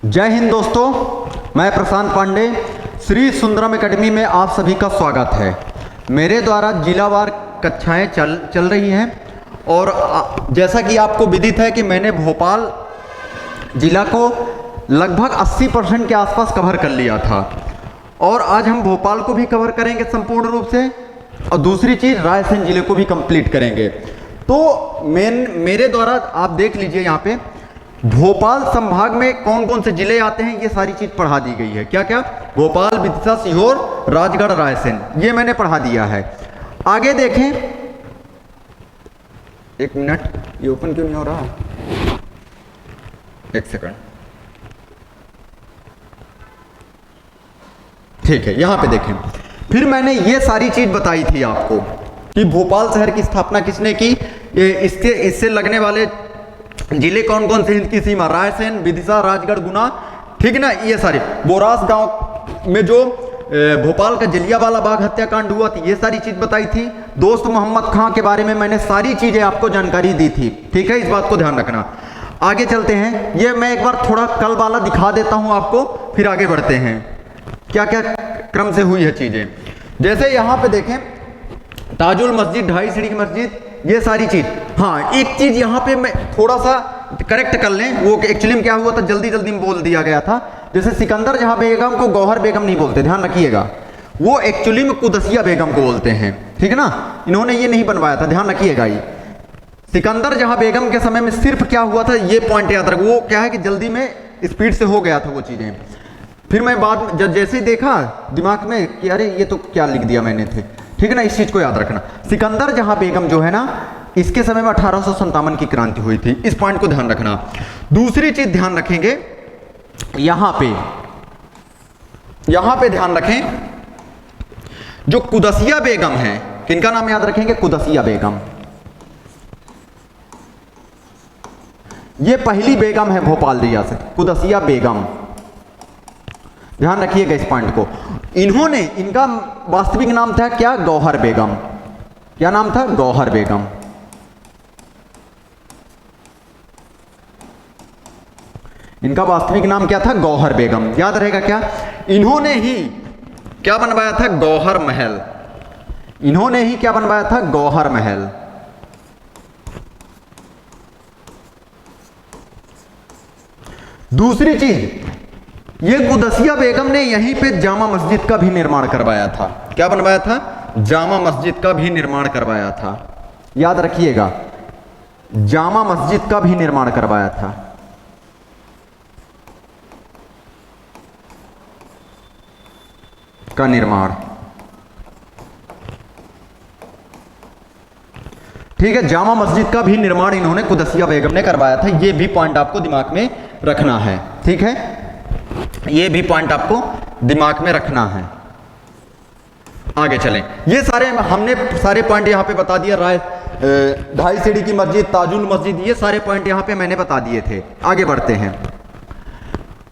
जय हिंद दोस्तों, मैं प्रशांत पांडे। श्री सुंदरम एकेडमी में आप सभी का स्वागत है। मेरे द्वारा जिलावार कक्षाएं चल रही हैं और जैसा कि आपको विदित है कि मैंने भोपाल जिला को लगभग 80% के आसपास कवर कर लिया था और आज हम भोपाल को भी कवर करेंगे संपूर्ण रूप से और दूसरी चीज़ रायसेन जिले को भी कंप्लीट करेंगे। तो मेरे द्वारा आप देख लीजिए यहाँ पे भोपाल संभाग में कौन कौन से जिले आते हैं, ये सारी चीज पढ़ा दी गई है। क्या क्या? भोपाल, विदिशा, सीहोर, राजगढ़, रायसेन, ये मैंने पढ़ा दिया है। आगे देखें, एक मिनट, ये ओपन क्यों नहीं हो रहा? एक सेकंड, ठीक है। यहां पे देखें, फिर मैंने ये सारी चीज बताई थी आपको कि भोपाल शहर की स्थापना किसने की, इससे लगने वाले जिले कौन कौन से, इनकी सीमा रायसेन, विदिशा, राजगढ़, गुना, ठीक ना। ये सारे बोरास गांव में जो भोपाल का जलियांवाला बाग हत्याकांड हुआ थी, ये सारी चीज बताई थी। दोस्त मोहम्मद खां के बारे में मैंने सारी चीजें आपको जानकारी दी थी, ठीक है, इस बात को ध्यान रखना। आगे चलते हैं, ये मैं एक बार थोड़ा कल वाला दिखा देता हूं आपको, फिर आगे बढ़ते हैं क्या क्या क्रम से हुई है चीजें। जैसे यहां पे देखें, ताजुल मस्जिद, ढाई सीढ़ी की मस्जिद, ये सारी चीज। हाँ, एक चीज यहाँ पे मैं थोड़ा सा करेक्ट कर लें, वो एक्चुअली में क्या हुआ था, जल्दी जल्दी में बोल दिया गया था। जैसे सिकंदर जहां बेगम को गौहर बेगम नहीं बोलते, ध्यान रखिएगा, वो एक्चुअली में कुदसिया बेगम को बोलते हैं, ठीक है ना। इन्होंने ये नहीं बनवाया था, ध्यान रखिएगा। ये सिकंदर जहां बेगम के समय में सिर्फ क्या हुआ था, ये पॉइंट याद रख, वो क्या है कि जल्दी में स्पीड से हो गया था वो चीजें। फिर मैं बाद में जब जैसे ही देखा दिमाग में कि अरे ये तो क्या लिख दिया मैंने थे, ठीक है ना, इस चीज को याद रखना। सिकंदर जहां बेगम जो है ना, इसके समय में 1857 की क्रांति हुई थी, इस पॉइंट को ध्यान रखना। दूसरी चीज ध्यान रखेंगे, यहां पे ध्यान रखें, जो कुदसिया बेगम है, किनका नाम याद रखेंगे? कुदसिया बेगम, ये पहली बेगम है भोपाल रियासत, कुदसिया बेगम, ध्यान रखिएगा इस पॉइंट को। इन्होंने, इनका वास्तविक नाम था क्या? गौहर बेगम। क्या नाम था? गौहर बेगम। इनका वास्तविक नाम क्या था? गौहर बेगम। याद रहेगा क्या? इन्होंने ही क्या बनवाया था? गौहर महल। इन्होंने ही क्या बनवाया था? गौहर महल। दूसरी चीज, ये कुदसिया बेगम ने यहीं पे जामा मस्जिद का भी निर्माण करवाया था। क्या बनवाया था? जामा मस्जिद का भी निर्माण करवाया था। याद रखिएगा, जामा मस्जिद का भी निर्माण करवाया था। का निर्माण, ठीक है, जामा मस्जिद का भी निर्माण इन्होंने कुदसिया बेगम ने करवाया था। ये भी पॉइंट आपको दिमाग में रखना है, ठीक है, ये भी पॉइंट आपको दिमाग में रखना है। आगे चलें, ये सारे हमने सारे पॉइंट यहां पे बता दिया। ढाई सीढ़ी की मस्जिद, ताजुल मस्जिद, ये सारे पॉइंट यहां पे मैंने बता दिए थे। आगे बढ़ते हैं,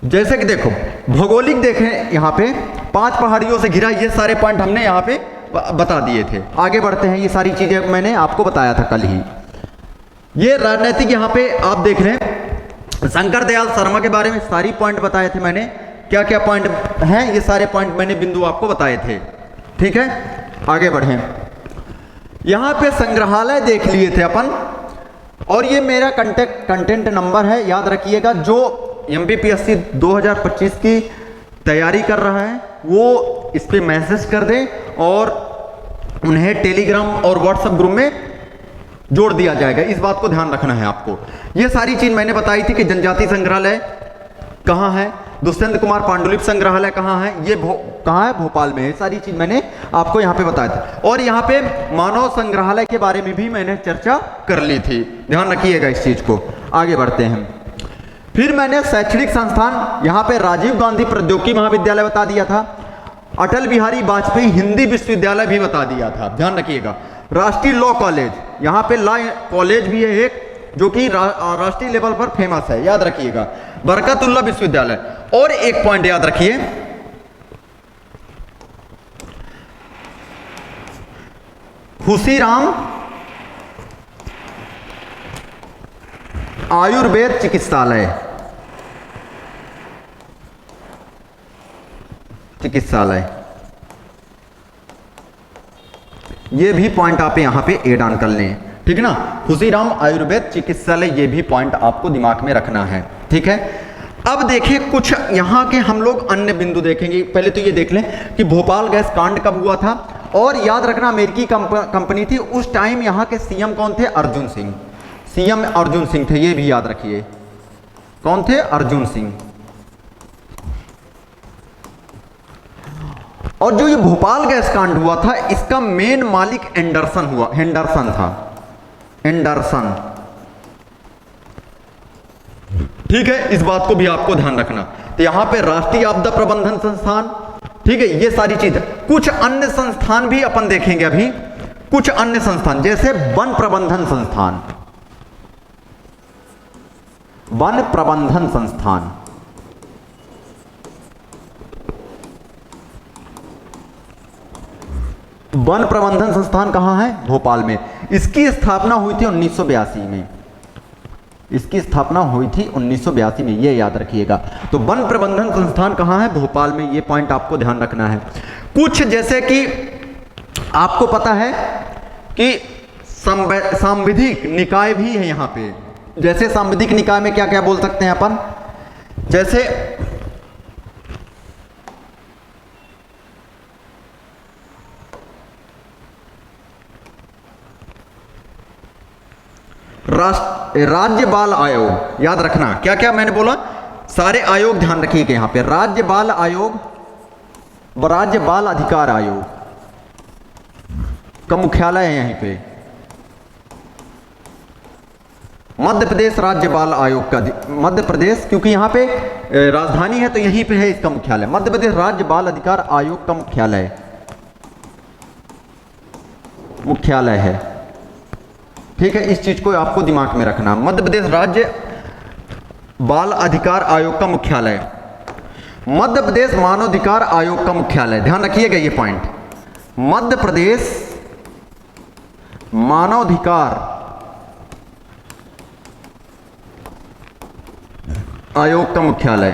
जैसे कि देखो भौगोलिक देखें, यहां पे 5 पहाड़ियों से घिरा, ये सारे पॉइंट हमने यहां पे बता दिए थे। आगे बढ़ते हैं, ये सारी चीजें मैंने आपको बताया था कल ही। ये राजनीतिक यहां पे आप देख रहे हैं, शंकर दयाल शर्मा के बारे में सारी पॉइंट बताए थे मैंने। क्या क्या पॉइंट हैं, ये सारे पॉइंट मैंने बिंदु आपको बताए थे, ठीक है। आगे बढ़ें, यहां पे संग्रहालय देख लिए थे अपन, और ये मेरा कंटेंट नंबर है, याद रखिएगा। जो एमपीपीएससी 2025 की तैयारी कर रहा है वो इस पे मैसेज कर दे और उन्हें टेलीग्राम और व्हाट्सएप ग्रुप में जोड़ दिया जाएगा, इस बात को ध्यान रखना है आपको। ये सारी चीज मैंने बताई थी कि जनजाति संग्रहालय कहाँ है, दुष्यंत कुमार पांडुलिपि संग्रहालय कहाँ है, ये कहाँ है? भोपाल में। ये सारी चीज मैंने आपको यहाँ पे बताया था। और यहाँ पे मानव संग्रहालय के बारे में भी मैंने चर्चा कर ली थी, ध्यान रखिएगा इस चीज को। आगे बढ़ते हैं, फिर मैंने शैक्षणिक संस्थान, यहाँ पे राजीव गांधी प्रौद्योगिकी महाविद्यालय बता दिया था, अटल बिहारी वाजपेयी हिंदी विश्वविद्यालय भी बता दिया था, ध्यान रखिएगा। राष्ट्रीय लॉ कॉलेज, यहाँ पे लॉ कॉलेज भी है एक, जो कि राष्ट्रीय लेवल पर फेमस है, याद रखिएगा। बरकतुल्लाह विश्वविद्यालय। और एक पॉइंट याद रखिए, खुशीराम आयुर्वेद चिकित्सालय, चिकित्सालय, ये भी पॉइंट आप यहां पे एड ऑन कर लें, ठीक है ना। खुशीराम आयुर्वेद चिकित्सालय, ये भी पॉइंट आपको दिमाग में रखना है, ठीक है। अब देखिए कुछ यहाँ के हम लोग अन्य बिंदु देखेंगे। पहले तो ये देख लें कि भोपाल गैस कांड कब हुआ था, और याद रखना अमेरिकी कंपनी थी उस टाइम। यहाँ के सीएम कौन थे? अर्जुन सिंह, सीएम अर्जुन सिंह थे, ये भी याद रखिए। कौन थे? अर्जुन सिंह। और जो ये भोपाल गैस कांड हुआ था, इसका मेन मालिक हेंडरसन था, एंडरसन, ठीक है। इस बात को भी आपको ध्यान रखना। तो यहां पे राष्ट्रीय आपदा प्रबंधन संस्थान, ठीक है, ये सारी चीज। कुछ अन्य संस्थान भी अपन देखेंगे अभी, कुछ अन्य संस्थान जैसे वन प्रबंधन संस्थान, वन प्रबंधन संस्थान, वन प्रबंधन संस्थान कहां है? भोपाल में। इसकी स्थापना हुई थी 1982 में, इसकी स्थापना हुई थी 1982 में, ये याद रखिएगा। तो वन प्रबंधन संस्थान कहाँ है? भोपाल में, ये पॉइंट आपको ध्यान रखना है। कुछ जैसे कि आपको पता है कि सांविधिक निकाय भी है यहाँ पे। जैसे सांविधिक निकाय में क्या क्या बोल सकते हैं अपन? जैसे राज्य बाल आयोग, याद रखना क्या क्या मैंने बोला, सारे आयोग ध्यान रखिएगा। यहां पे राज्य बाल आयोग व राज्य बाल अधिकार आयोग का मुख्यालय है यहीं पे। मध्य प्रदेश राज्य बाल आयोग का, मध्य प्रदेश, क्योंकि यहां पे राजधानी है तो यहीं पे है इसका मुख्यालय। मध्य प्रदेश राज्य बाल अधिकार आयोग का मुख्यालय है, ठीक है। इस चीज को आपको दिमाग में रखना। मध्य प्रदेश राज्य बाल अधिकार आयोग का मुख्यालय, मध्य प्रदेश मानवाधिकार आयोग का मुख्यालय, ध्यान रखिएगा ये पॉइंट। मध्य प्रदेश मानवाधिकार आयोग का मुख्यालय,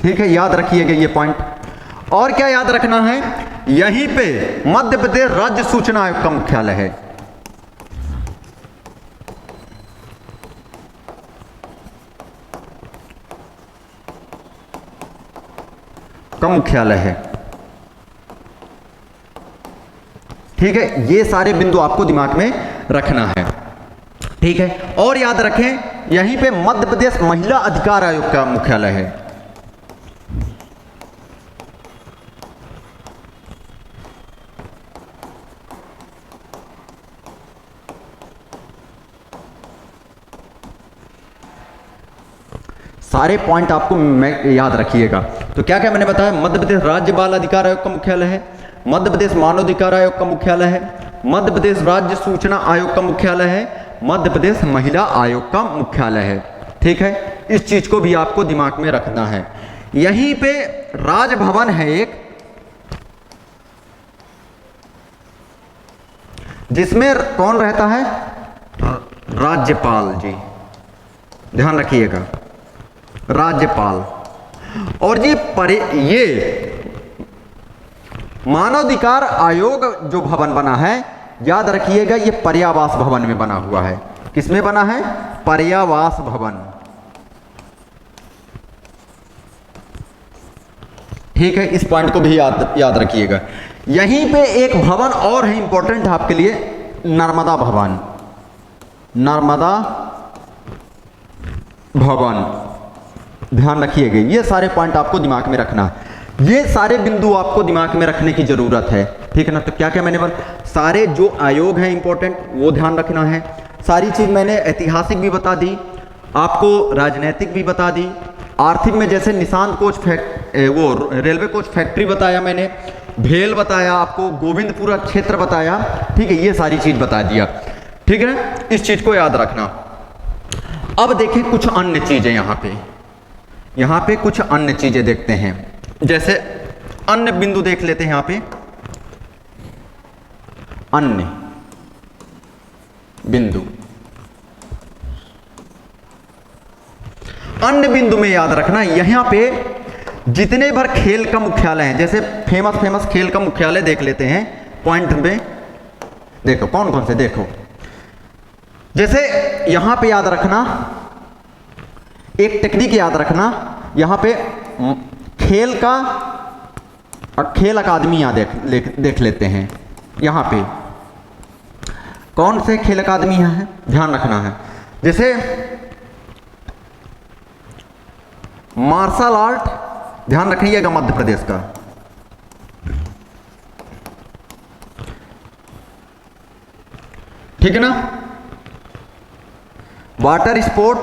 ठीक है, याद रखिएगा ये पॉइंट। और क्या याद रखना है? यहीं पे मध्य प्रदेश राज्य सूचना आयोग का मुख्यालय है, ठीक है। ये सारे बिंदु आपको दिमाग में रखना है, ठीक है। और याद रखें यहीं पे मध्य प्रदेश महिला अधिकार आयोग का मुख्यालय है, सारे पॉइंट आपको याद रखिएगा। तो क्या क्या मैंने बताया? मध्य प्रदेश राज्य बाल अधिकार आयोग का मुख्यालय है, मध्य प्रदेश मानवाधिकार आयोग का मुख्यालय है, मध्य प्रदेश राज्य सूचना आयोग का मुख्यालय है, मध्य प्रदेश महिला आयोग का मुख्यालय है, ठीक है। इस चीज को भी आपको दिमाग में रखना है। यहीं पे राजभवन है एक, जिसमें कौन रहता है? राज्यपाल जी, ध्यान रखिएगा, राज्यपाल। और ये मानवाधिकार आयोग जो भवन बना है, याद रखिएगा ये पर्यावास भवन में बना हुआ है। किसमें बना है? पर्यावास भवन, ठीक है। इस पॉइंट को भी याद रखिएगा। यहीं पे एक भवन और है इंपॉर्टेंट आपके लिए, नर्मदा भवन, नर्मदा भवन, ध्यान रखिएगा। ये सारे पॉइंट आपको दिमाग में रखना है, ये सारे बिंदु आपको दिमाग में रखने की जरूरत है, ठीक है ना। तो क्या क्या मैंने सारे जो आयोग हैं इंपॉर्टेंट वो ध्यान रखना है। सारी चीज मैंने ऐतिहासिक भी बता दी, आपको राजनीतिक भी बता दी, आर्थिक में जैसे निशांत कोच वो रेलवे कोच फैक्ट्री बताया मैंने, भेल बताया आपको, गोविंदपुरा क्षेत्र बताया, ठीक है, ये सारी चीज बता दिया, ठीक है ना। इस चीज को याद रखना। अब देखिए कुछ अन्य चीजें यहाँ पे कुछ अन्य चीजें देखते हैं। जैसे अन्य बिंदु देख लेते हैं। यहाँ पे अन्य बिंदु, अन्य बिंदु में याद रखना, यहाँ पे जितने भर खेल का मुख्यालय है, जैसे फेमस खेल का मुख्यालय देख लेते हैं पॉइंट में, देखो कौन कौन से, देखो जैसे यहां पे याद रखना, एक टेक्निक याद रखना, यहां पे खेल अकादमी यहां देख लेते हैं। यहां पे कौन से खेल अकादमी यहां है, ध्यान रखना है। जैसे मार्शल आर्ट, ध्यान रखिएगा, मध्य प्रदेश का, ठीक है ना। वाटर स्पोर्ट,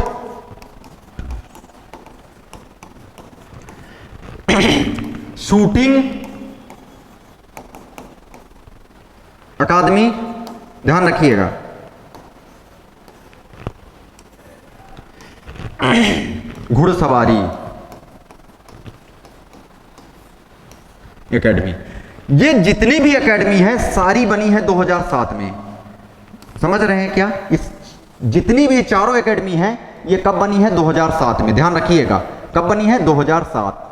शूटिंग अकादमी, ध्यान रखिएगा। घुड़सवारी एकेडमी, ये जितनी भी एकेडमी है सारी बनी है 2007 में। समझ रहे हैं क्या? इस जितनी भी चारों एकेडमी है ये कब बनी है? 2007 में। ध्यान रखिएगा कब बनी है? 2007।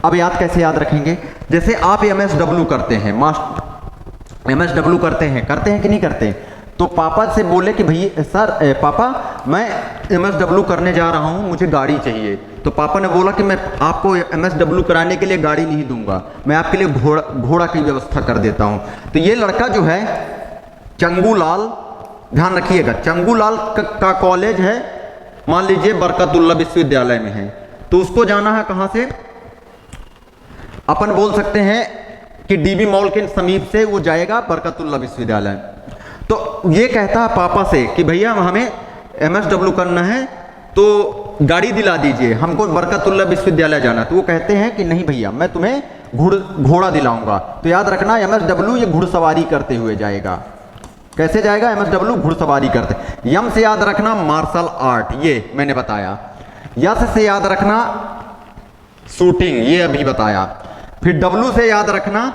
अब याद कैसे याद रखेंगे? जैसे आप MSW करते हैं, MSW करते हैं कि नहीं करते? तो पापा से बोले कि भैया सर पापा मैं MSW करने जा रहा हूँ, मुझे गाड़ी चाहिए। तो पापा ने बोला कि मैं आपको MSW कराने के लिए गाड़ी नहीं दूंगा, मैं आपके लिए घोड़ा की व्यवस्था कर देता हूँ। तो ये लड़का जो है चंगूलाल, ध्यान रखिएगा, चंगूलाल का कॉलेज है, मान लीजिए बरकतुल्लाह विश्वविद्यालय में है, तो उसको जाना है कहाँ से? अपन बोल सकते हैं कि DB मॉल के समीप से वो जाएगा बरकतुल्लाह विश्वविद्यालय। तो ये कहता है पापा से कि भैया हमें MSW करना है तो गाड़ी दिला दीजिए, हमको बरकतुल्लाह विश्वविद्यालय जाना। तो वो कहते हैं कि नहीं भैया मैं तुम्हें घोड़ा दिलाऊंगा। तो याद रखना MSW ये घुड़सवारी करते हुए जाएगा। कैसे जाएगा? MSW घुड़सवारी करते। यम से याद रखना मार्शल आर्ट, ये मैंने बताया। यस से याद रखना शूटिंग, ये अभी बताया। फिर W से याद रखना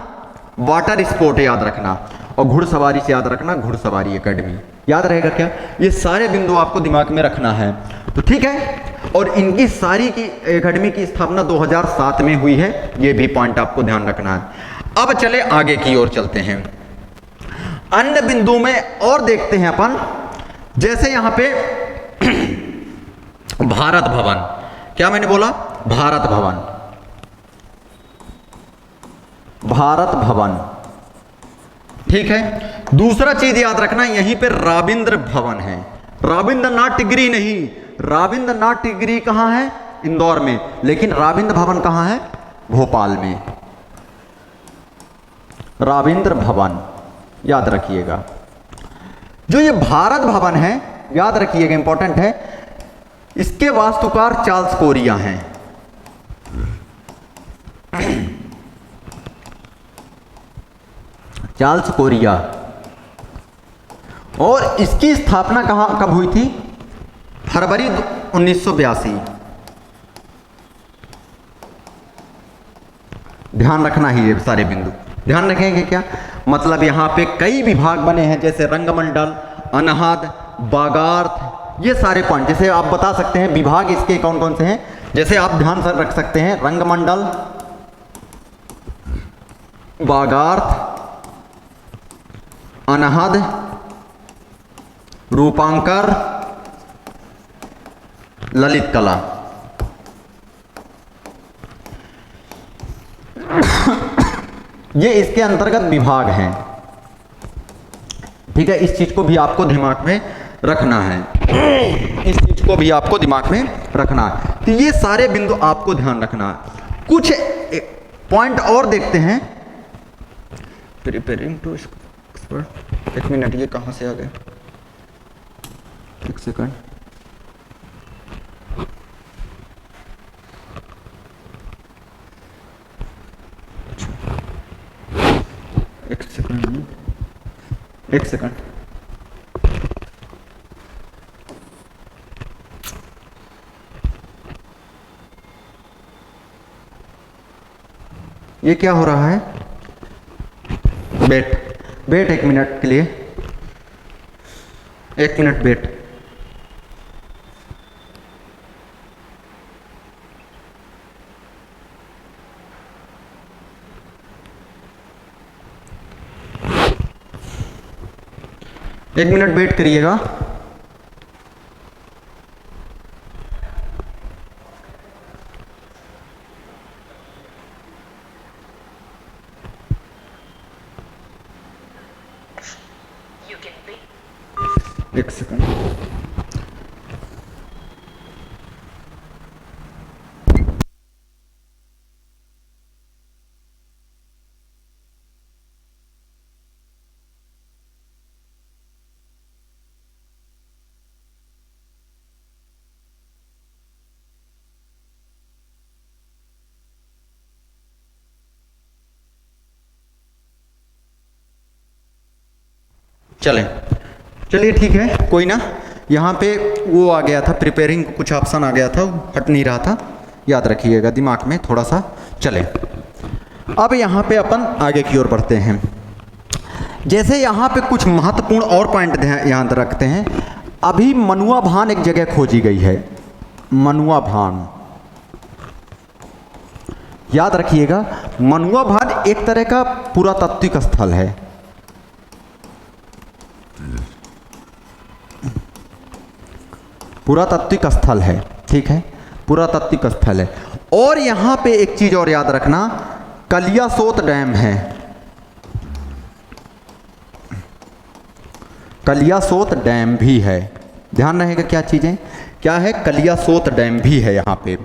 वाटर स्पोर्ट याद रखना, और घुड़सवारी से याद रखना घुड़सवारी एकेडमी। याद रहेगा क्या? ये सारे बिंदु आपको दिमाग में रखना है। तो ठीक है, और इनकी सारी की एकेडमी की स्थापना 2007 में हुई है, ये भी पॉइंट आपको ध्यान रखना है। अब चले आगे की ओर चलते हैं, अन्य बिंदु में और देखते हैं अपन। जैसे यहां पे भारत भवन, क्या मैंने बोला? भारत भवन, भारत भवन, ठीक है। दूसरा चीज याद रखना, यहीं पे रविंद्र भवन है, रविंद्रनाथ टिगरी नहीं, रविंद्रनाथ टिगरी कहां है? इंदौर में, लेकिन रविंद्र भवन कहां है? भोपाल में। रविंद्र भवन याद रखिएगा। जो ये भारत भवन है याद रखिएगा, इंपॉर्टेंट है, इसके वास्तुकार चार्ल्स कोरिया हैं। चार्ल्स कोरिया, और इसकी स्थापना कब हुई थी? फरवरी 1982। ध्यान रखना ही ये सारे बिंदु ध्यान रखेंगे क्या? मतलब यहाँ पे कई विभाग बने हैं, जैसे रंगमंडल, अनहद, बागार्थ, ये सारे पॉइंट। जैसे आप बता सकते हैं विभाग इसके कौन कौन से हैं, जैसे आप ध्यान से रख सकते हैं रंगमंडल, बागार्थ, अनहद, रूपांकर, ललित कला। ये इसके अंतर्गत विभाग हैं, ठीक है। इस चीज को भी आपको दिमाग में रखना है, इस चीज को भी आपको दिमाग में रखना है। तो ये सारे बिंदु आपको ध्यान रखना है। कुछ पॉइंट और देखते हैं। प्रिपेयरिंग टू एक्सपर्ट, एक मिनट, ये कहां से आ गए? एक सेकंड, एक सेकंड। ये क्या हो रहा है? वेट एक मिनट के लिए, एक मिनट वेट। एक मिनट वेट करिएगा। एक सेकंड। चलिए ठीक है, कोई ना। यहाँ पे वो आ गया था, प्रिपेयरिंग कुछ ऑप्शन आ गया था, हट नहीं रहा था, याद रखिएगा दिमाग में थोड़ा सा। चले अब यहाँ पे अपन आगे की ओर बढ़ते हैं। जैसे यहाँ पे कुछ महत्वपूर्ण और पॉइंट यहाँ रखते हैं। अभी मनुआ भान एक जगह खोजी गई है, मनुआ भान, याद रखिएगा। मनुआ भान एक तरह का पुरातात्विक स्थल है, पुरातात्विक स्थल है, ठीक है, पुरातात्विक स्थल है। और यहाँ पे एक चीज और याद रखना, कलियासोत डैम है, कलियासोत डैम भी है, ध्यान रहेगा क्या चीजें, क्या है, कलियासोत डैम भी है यहाँ पे,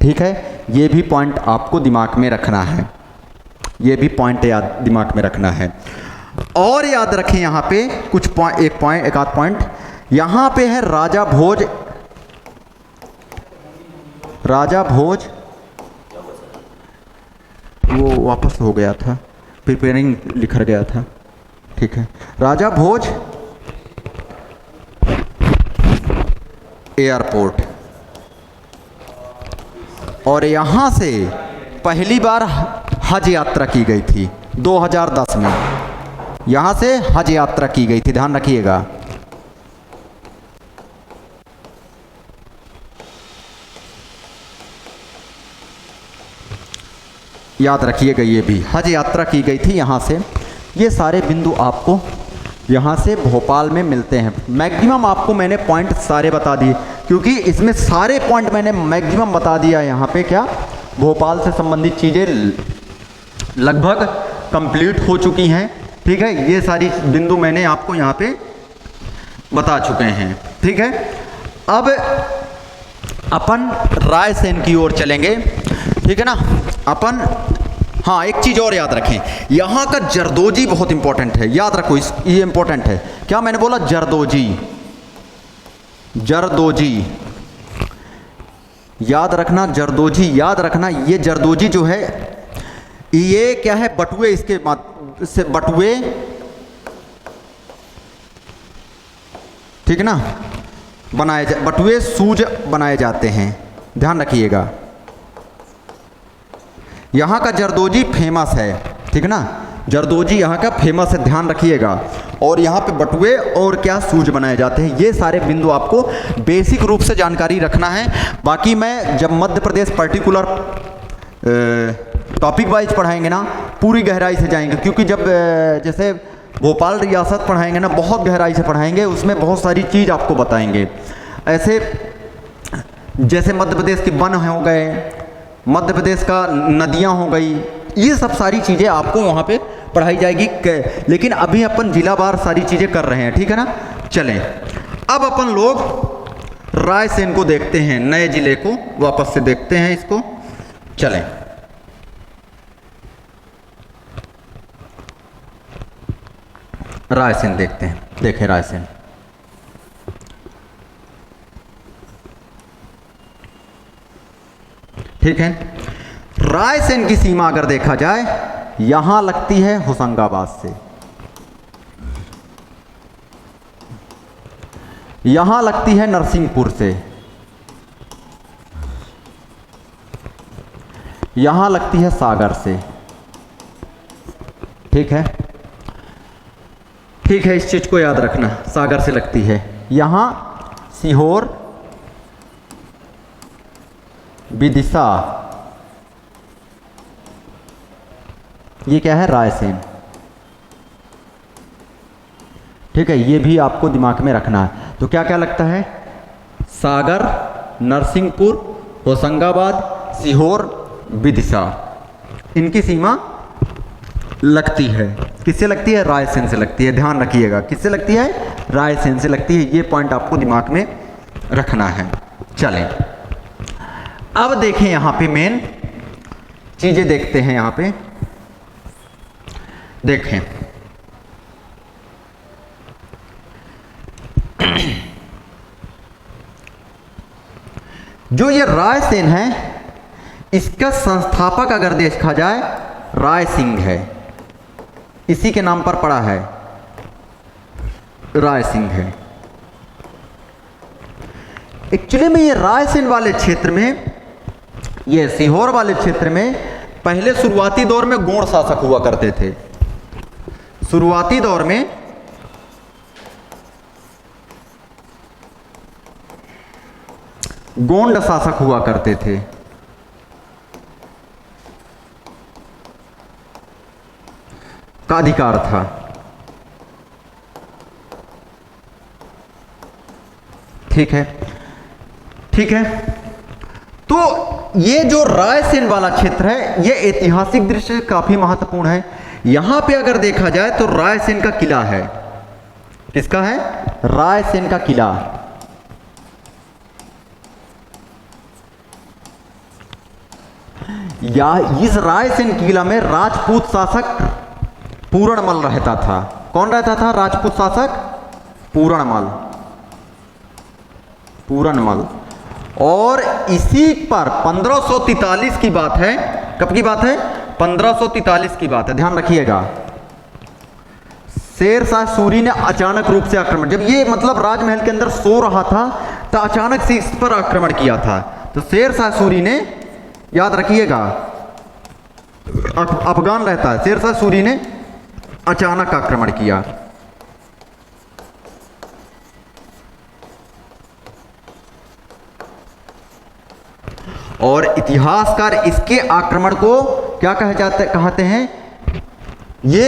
ठीक है। ये भी पॉइंट आपको दिमाग में रखना है, ये भी पॉइंट याद दिमाग में रखना है। और याद रखें यहाँ पे कुछ एक आध पॉइंट यहाँ पे है। राजा भोज, राजा भोज वो वापस हो गया था, प्रिपेयरिंग लिखा गया था, ठीक है। राजा भोज एयरपोर्ट, और यहाँ से पहली बार हज यात्रा की गई थी 2010 में, यहाँ से हज यात्रा की गई थी, ध्यान रखिएगा। याद रखिएगा, ये भी हज यात्रा की गई थी यहाँ से। ये सारे बिंदु आपको यहाँ से भोपाल में मिलते हैं। मैक्सिमम आपको मैंने पॉइंट सारे बता दिए, क्योंकि इसमें सारे पॉइंट मैंने मैक्सिमम बता दिया। यहाँ पे क्या भोपाल से संबंधित चीज़ें लगभग कंप्लीट हो चुकी हैं, ठीक है। ये सारी बिंदु मैंने आपको यहाँ पे बता चुके हैं, ठीक है। अब अपन रायसेन की ओर चलेंगे, ठीक है ना। अपन हाँ एक चीज़ और याद रखें, यहाँ का जरदोजी बहुत इंपॉर्टेंट है, याद रखो, ये इंपॉर्टेंट है। क्या मैंने बोला, जरदोजी, जरदोजी याद रखना, जरदोजी याद रखना। ये जरदोजी जो है, ये क्या है, बटुए, इसके से बटुए, ठीक है ना, बटुए सूज बनाए जाते हैं, ध्यान रखिएगा। यहाँ का जरदोजी फेमस है, ठीक है ना, जरदोजी यहाँ का फेमस है, ध्यान रखिएगा। और यहाँ पे बटुए और क्या सूज बनाए जाते हैं, ये सारे बिंदु आपको बेसिक रूप से जानकारी रखना है। बाकी मैं जब Madhya Pradesh particular topic wise पढ़ाएंगे ना, पूरी गहराई से जाएंगे, क्योंकि जब जैसे भोपाल रियासत पढ़ाएंगे ना, बहुत गहराई से पढ़ाएंगे, उसमें बहुत सारी चीज़ आपको बताएंगे। ऐसे जैसे मध्य प्रदेश के वन हो गए, मध्य प्रदेश का नदियाँ हो गई, ये सब सारी चीज़ें आपको वहाँ पे पढ़ाई जाएगी। लेकिन अभी अपन जिलावार सारी चीज़ें कर रहे हैं, ठीक है ना। चलें अब अपन लोग रायसेन को देखते हैं, नए जिले को वापस से देखते हैं इसको। चलें रायसेन देखते हैं, देखें रायसेन। ठीक है, रायसेन की सीमा अगर देखा जाए, यहां लगती है होशंगाबाद से, यहां लगती है नरसिंहपुर से, यहां लगती है सागर से, ठीक है, ठीक है, इस चीज को याद रखना, सागर से लगती है। यहां सीहोर, विदिशा, ये क्या है, रायसेन, ठीक है, ये भी आपको दिमाग में रखना है। तो क्या क्या लगता है, सागर, नरसिंहपुर, होशंगाबाद, सीहोर, विदिशा, इनकी सीमा लगती है। किससे लगती है, रायसेन से लगती है। ध्यान रखिएगा, किससे लगती है, रायसेन से लगती है। ये पॉइंट आपको दिमाग में रखना है। चलें अब देखें, यहाँ पे मेन चीजें देखते हैं। यहाँ पे देखें, जो ये रायसेन है, इसका संस्थापक अगर देखा जाए राय सिंह है, इसी के नाम पर पड़ा है, राय सिंह है। एक्चुअली में ये रायसेन वाले क्षेत्र में, ये सीहोर वाले क्षेत्र में पहले शुरुआती दौर में गोंड शासक हुआ करते थे। शुरुआती दौर में गोंड शासक हुआ करते थे। का अधिकार था। ठीक है, ठीक है। तो ये जो रायसेन वाला क्षेत्र है, ये ऐतिहासिक दृष्टि से काफी महत्वपूर्ण है। यहां पे अगर देखा जाए तो रायसेन का किला है। किसका है, रायसेन का किला। या इस रायसेन किला में राजपूत शासक पूरणमल रहता था। कौन रहता था, राजपूत शासक पूरणमल, पूरणमल। और इसी पर 1543 की बात है। कब की बात है, 1543 की बात है, ध्यान रखिएगा। शेर शाह सूरी ने अचानक रूप से आक्रमण, जब ये मतलब राजमहल के अंदर सो रहा था तो अचानक से इस पर आक्रमण किया था। तो शेर शाह सूरी ने, याद रखिएगा, अफगान रहता है, शेर शाह सूरी ने अचानक आक्रमण किया। और इतिहासकार इसके आक्रमण को क्या कहते हैं, ये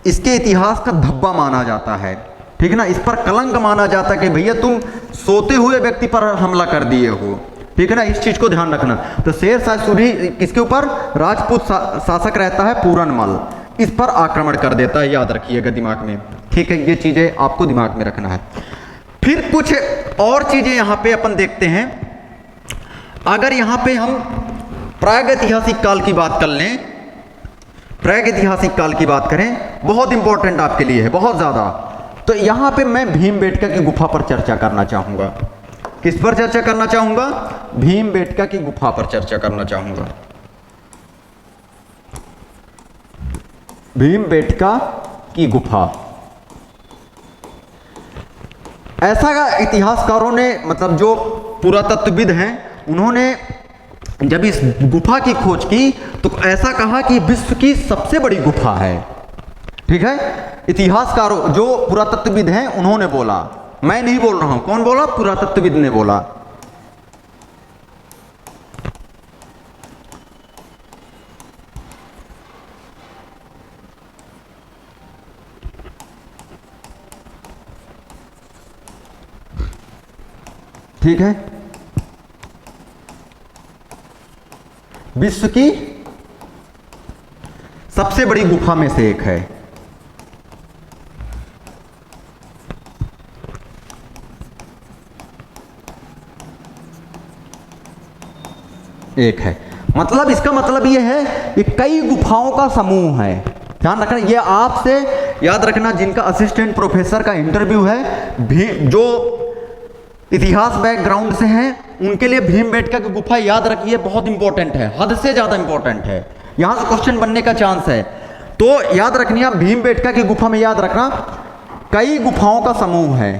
इसके इतिहास का धब्बा माना जाता है। ठीक है ना, इस पर कलंक माना जाता है कि भैया तुम सोते हुए व्यक्ति पर हमला कर दिए हो। ठीक है ना, इस चीज को ध्यान रखना। तो शेर शाह सूरी किसके ऊपर, राजपूत शासक रहता है पूरणमल, इस पर आक्रमण कर देता है। याद रखिएगा दिमाग में। ठीक है, ये चीजें आपको दिमाग में रखना है। फिर कुछ और चीजें यहां पे अपन देखते हैं। अगर यहां पे हम प्रागैतिहासिक काल की बात कर लें, प्रागैतिहासिक काल की बात करें, बहुत इंपॉर्टेंट आपके लिए है, बहुत ज्यादा। तो यहां पे मैं भीमबेटका की गुफा पर चर्चा करना चाहूंगा। किस पर चर्चा करना चाहूंगा, भीमबेटका की गुफा पर चर्चा करना चाहूंगा। भीमबेटका की गुफा, ऐसा इतिहासकारों ने, मतलब जो पुरातत्वविद हैं, उन्होंने जब इस गुफा की खोज की तो ऐसा कहा कि विश्व की सबसे बड़ी गुफा है। ठीक है, इतिहासकारों जो पुरातत्वविद हैं उन्होंने बोला, मैं नहीं बोल रहा हूं। कौन बोला, पुरातत्वविद ने बोला। ठीक है, विश्व की सबसे बड़ी गुफा में से एक है। एक है, मतलब इसका मतलब यह है कि कई गुफाओं का समूह है। ध्यान रखना, ये आपसे याद रखना, जिनका असिस्टेंट प्रोफेसर का इंटरव्यू है, जो इतिहास बैकग्राउंड से हैं, उनके लिए भीमबेटका की गुफा याद रखिए, बहुत इंपॉर्टेंट है, हद से ज्यादा इंपॉर्टेंट है। यहां से क्वेश्चन बनने का चांस है। तो याद रखनी, आप भीमबेटका की गुफा में याद रखना कई गुफाओं का समूह है।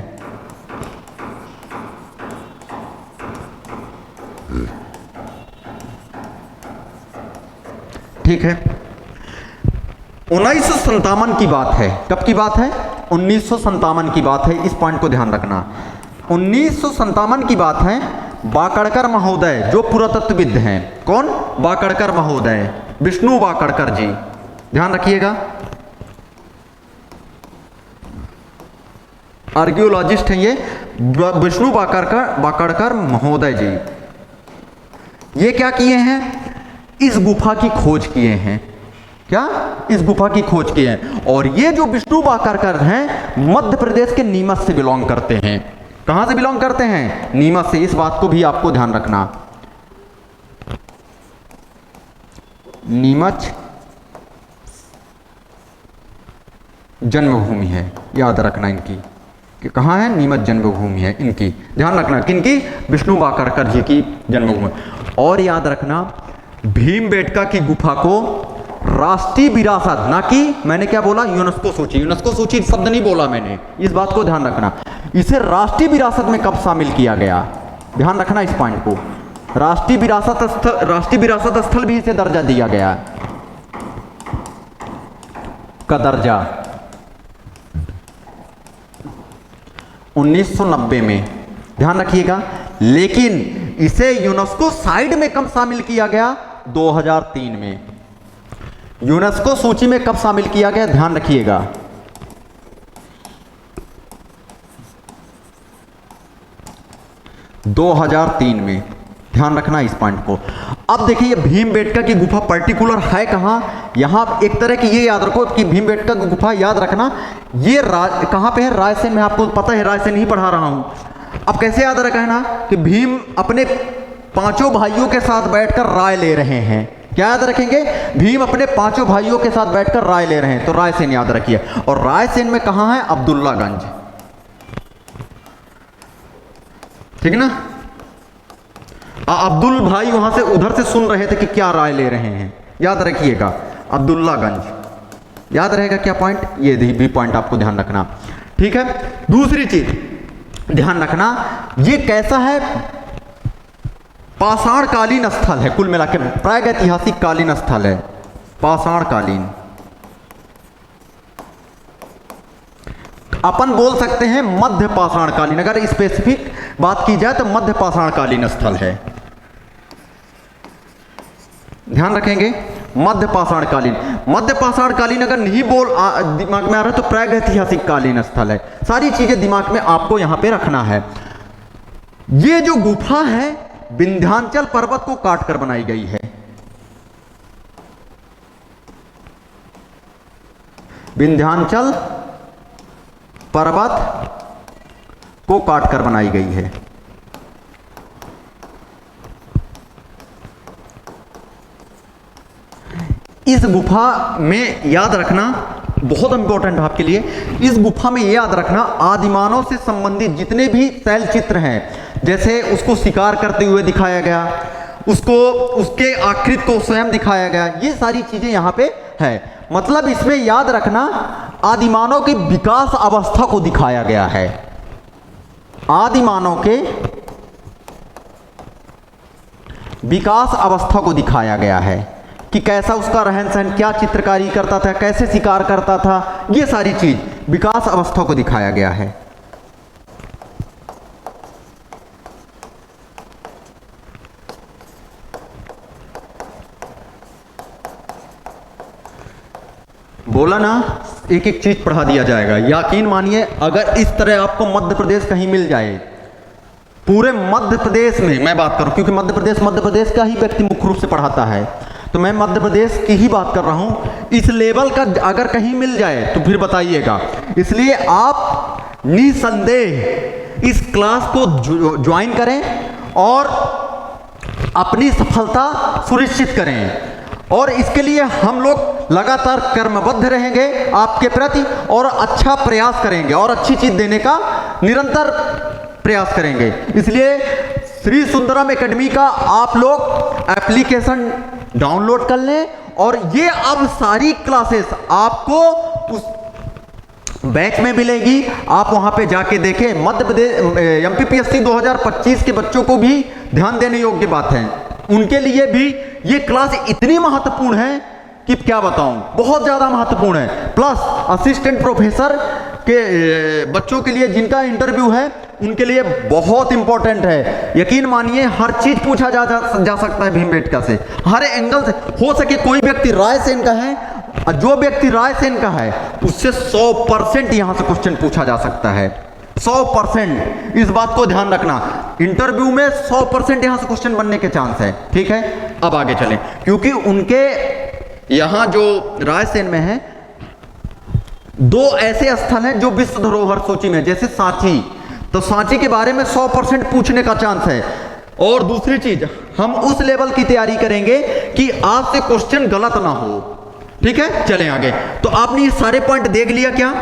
ठीक है, 1957 की बात है। कब की बात है, 1957 की बात है। इस पॉइंट को ध्यान रखना, 1957 की बात है। वाकड़कर महोदय जो पुरातत्वविद हैं, कौन, वाकड़कर महोदय, विष्णु वाकड़कर जी, ध्यान रखिएगा। आर्कियोलॉजिस्ट हैं ये विष्णु बाकड़कर महोदय जी। ये क्या किए हैं, इस गुफा की खोज किए हैं। क्या, इस गुफा की खोज किए हैं। और ये जो विष्णु बाकड़कर हैं मध्य प्रदेश के नीमच से बिलोंग करते हैं। कहां से बिलोंग करते हैं, नीमच से। इस बात को भी आपको ध्यान रखना, नीमच जन्मभूमि है, याद रखना इनकी कि कहाँ है, नीमच जन्मभूमि है इनकी, ध्यान रखना किनकी, विष्णु बाकड़कर जी की जन्मभूमि। और याद रखना भीमबेटका की गुफा को राष्ट्रीय विरासत, ना कि मैंने क्या बोला, यूनेस्को सूची, यूनेस्को सूची शब्द नहीं बोला मैंने, इस बात को ध्यान रखना। इसे राष्ट्रीय विरासत में कब शामिल किया गया, ध्यान रखना इस पॉइंट को। राष्ट्रीय विरासत स्थल भी इसे दर्जा दिया गया का दर्जा 1990 में, ध्यान रखिएगा। लेकिन इसे यूनेस्को साइट में कब शामिल किया गया, 2003 में। यूनेस्को सूची में कब शामिल किया गया, ध्यान रखिएगा, 2003 में, ध्यान रखना इस पॉइंट को। अब देखिए भीमबेटका की गुफा पर्टिकुलर है कहां, यहां एक तरह की ये याद रखो कि भीमबेटका की गुफा याद रखना ये कहां पे है, रायसेन में। आपको पता है रायसेन ही पढ़ा रहा हूं। अब कैसे याद रखा है ना कि भीम अपने 5 भाइयों के साथ बैठकर राय ले रहे हैं। क्या याद रखेंगे, भीम अपने 5 भाइयों के साथ बैठकर राय ले रहे हैं, तो रायसेन याद रखिए। और रायसेन में कहां है, अब्दुल्लागंज, ठीक ना। अब्दुल भाई वहां से उधर से सुन रहे थे कि क्या राय ले रहे हैं, याद रखिएगा अब्दुल्लागंज, याद रहेगा क्या पॉइंट, ये भी पॉइंट आपको ध्यान रखना, ठीक है। दूसरी चीज ध्यान रखना, ये कैसा है, पाषाणकालीन स्थल है, कुल मिला के प्रागैतिहासिक कालीन स्थल है, पाषाणकालीन। अपन बोल सकते हैं मध्य पाषाणकालीन, अगर स्पेसिफिक बात की जाए तो मध्य पाषाणकालीन स्थल है, ध्यान रखेंगे मध्य पाषाणकालीन। मध्य पाषाणकालीन अगर नहीं दिमाग में आ रहा है तो प्रागैतिहासिक कालीन स्थल है। सारी चीजें दिमाग में आपको यहां पे रखना है। ये जो गुफा है विंध्याचल पर्वत को काटकर बनाई गई है, विंध्याचल पर्वत को काटकर बनाई गई है। इस गुफा में याद रखना बहुत इंपॉर्टेंट है आपके लिए, इस गुफा में ये याद रखना आदिमानव से संबंधित जितने भी शैल चित्र हैं, जैसे उसको शिकार करते हुए दिखाया गया, उसको उसके आकृति को स्वयं दिखाया गया, ये सारी चीजें यहाँ पे है। मतलब इसमें याद रखना आदिमानव की विकास अवस्था को दिखाया गया है, आदिमानव के विकास अवस्था को दिखाया गया है कि कैसा उसका रहन सहन, क्या चित्रकारी करता था, कैसे शिकार करता था, ये सारी चीज विकास अवस्था को दिखाया गया है। बोला ना एक एक चीज पढ़ा दिया जाएगा। यकीन मानिए अगर इस तरह आपको मध्य प्रदेश कहीं मिल जाए, पूरे मध्य प्रदेश में मैं बात करूं क्योंकि मध्य प्रदेश का ही व्यक्ति मुख्य रूप से पढ़ाता है, तो मैं मध्य प्रदेश की ही बात कर रहा हूं। इस लेवल का अगर कहीं मिल जाए तो फिर बताइएगा। इसलिए आप निसंदेह इस क्लास को ज्वाइन करें और अपनी सफलता सुनिश्चित करें, और इसके लिए हम लोग लगातार कर्मबद्ध रहेंगे आपके प्रति और अच्छा प्रयास करेंगे और अच्छी चीज देने का निरंतर प्रयास करेंगे। इसलिए श्री सुंदरम एकेडमी का आप लोग एप्लीकेशन डाउनलोड कर लें, और ये अब सारी क्लासेस आपको उस बैच में मिलेगी, आप वहां पे जाके देखें। मध्य प्रदेश एमपीपीएससी 2025 के बच्चों को भी ध्यान देने योग्य बात है, उनके लिए भी ये क्लास इतनी महत्वपूर्ण है कि क्या बताऊं, बहुत ज्यादा महत्वपूर्ण है। प्लस असिस्टेंट प्रोफेसर के बच्चों के लिए जिनका इंटरव्यू है उनके लिए बहुत इंपॉर्टेंट है। यकीन मानिए हर चीज पूछा जा सकता है भीमबेटका से, हर एंगल से। हो सके कोई व्यक्ति रायसेन का है, जो व्यक्ति रायसेन का है उससे 100% यहां से क्वेश्चन पूछा जा सकता है। 100%, इस बात को ध्यान रखना। इंटरव्यू में 100% यहां से क्वेश्चन बनने के चांस है। ठीक है, अब आगे चलें, क्योंकि उनके यहां जो रायसेन में है 2 ऐसे स्थल हैं जो विश्व धरोहर सूची में, जैसे सांची, तो सांची के बारे में 100% पूछने का चांस है। और दूसरी चीज, हम उस लेवल की तैयारी करेंगे कि आपसे क्वेश्चन गलत ना हो। ठीक है, चलें आगे। तो आपने ये सारे पॉइंट देख लिया क्या?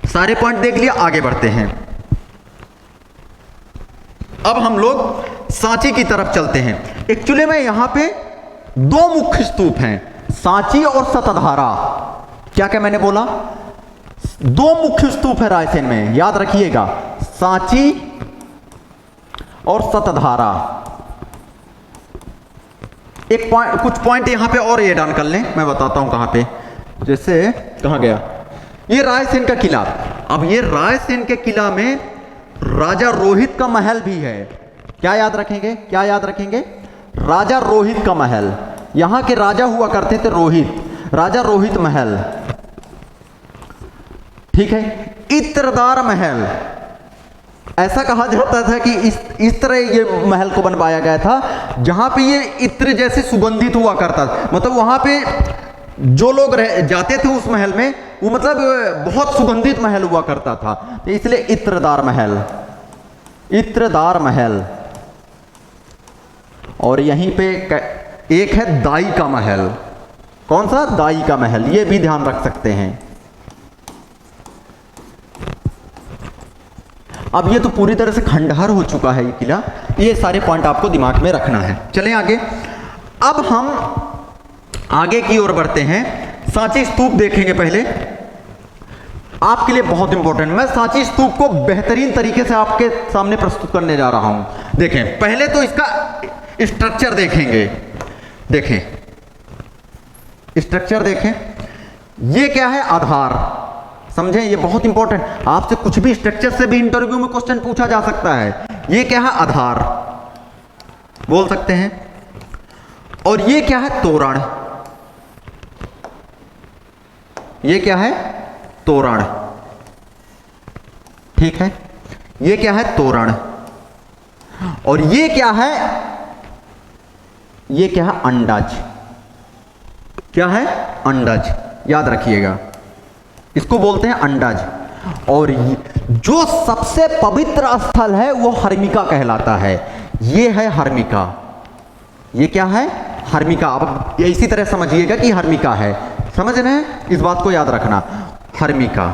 सारे पॉइंट देख लिया, आगे बढ़ते हैं। अब हम लोग सांची की तरफ चलते हैं। एक्चुअली में यहां पे 2 मुख्य स्तूप हैं, सांची और सतधारा। क्या क्या मैंने बोला? 2 मुख्य स्तूप है रायसेन में, याद रखिएगा, सांची और सतधारा। एक पॉइंट, कुछ पॉइंट यहां पे और ये डाल कर लें, मैं बताता हूं कहां पे। जैसे कहां गया ये रायसेन का किला। अब ये रायसेन के किला में राजा रोहित का महल भी है। क्या याद रखेंगे? क्या याद रखेंगे? राजा रोहित का महल। यहां के राजा हुआ करते थे रोहित, राजा रोहित महल। ठीक है, इत्रदार महल, ऐसा कहा जाता था कि इस तरह ये महल को बनवाया गया था जहां पे ये इत्र जैसे सुगंधित हुआ करता था। मतलब वहां पे जो लोग जाते थे उस महल में, वो मतलब बहुत सुगंधित महल हुआ करता था, तो इसलिए इत्रदार महल, इत्रदार महल। और यहीं पे एक है दाई का महल। कौन सा? दाई का महल, ये भी ध्यान रख सकते हैं। अब ये तो पूरी तरह से खंडहर हो चुका है ये किला, ये सारे पॉइंट आपको दिमाग में रखना है। चलें आगे। अब हम आगे की ओर बढ़ते हैं। सांची स्तूप देखेंगे पहले, आपके लिए बहुत इंपॉर्टेंट। मैं सांची स्तूप को बेहतरीन तरीके से आपके सामने प्रस्तुत करने जा रहा हूं। देखें, पहले तो इसका स्ट्रक्चर देखेंगे। देखें स्ट्रक्चर देखें, ये क्या है? आधार। समझें, ये बहुत इंपॉर्टेंट। आपसे कुछ भी स्ट्रक्चर से भी इंटरव्यू में क्वेश्चन पूछा जा सकता है। ये क्या है? आधार बोल सकते हैं। और ये क्या है? तोरण। ये क्या है? तोरण। ठीक है, ये क्या है? तोरण। और ये क्या है? ये क्या है? अंडज। क्या है? अंडज, याद रखिएगा, इसको बोलते हैं अंडज। और जो सबसे पवित्र स्थल है वो हर्मिका कहलाता है। ये है हर्मिका। ये क्या है? हर्मिका। अब इसी तरह समझिएगा कि हर्मिका है, समझ रहे हैं? इस बात को याद रखना, हर्मिका।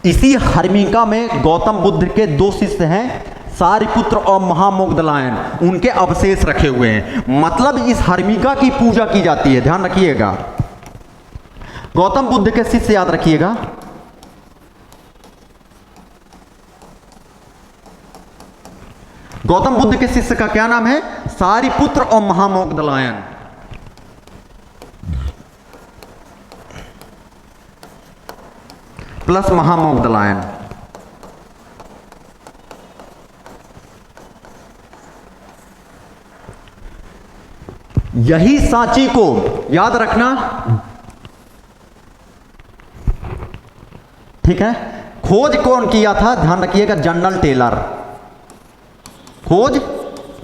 इसी हर्मिका में गौतम बुद्ध के 2 शिष्य हैं, सारिपुत्र और महामोगदलायन, उनके अवशेष रखे हुए हैं। मतलब इस हर्मिका की पूजा की जाती है, ध्यान रखिएगा। गौतम बुद्ध के शिष्य याद रखिएगा, गौतम बुद्ध के शिष्य का क्या नाम है? सारिपुत्र और महामोगदलायन। प्लस महामोगदलायन। यही सांची को याद रखना, ठीक है। खोज कौन किया था? ध्यान रखिएगा, जनरल टेलर। खोज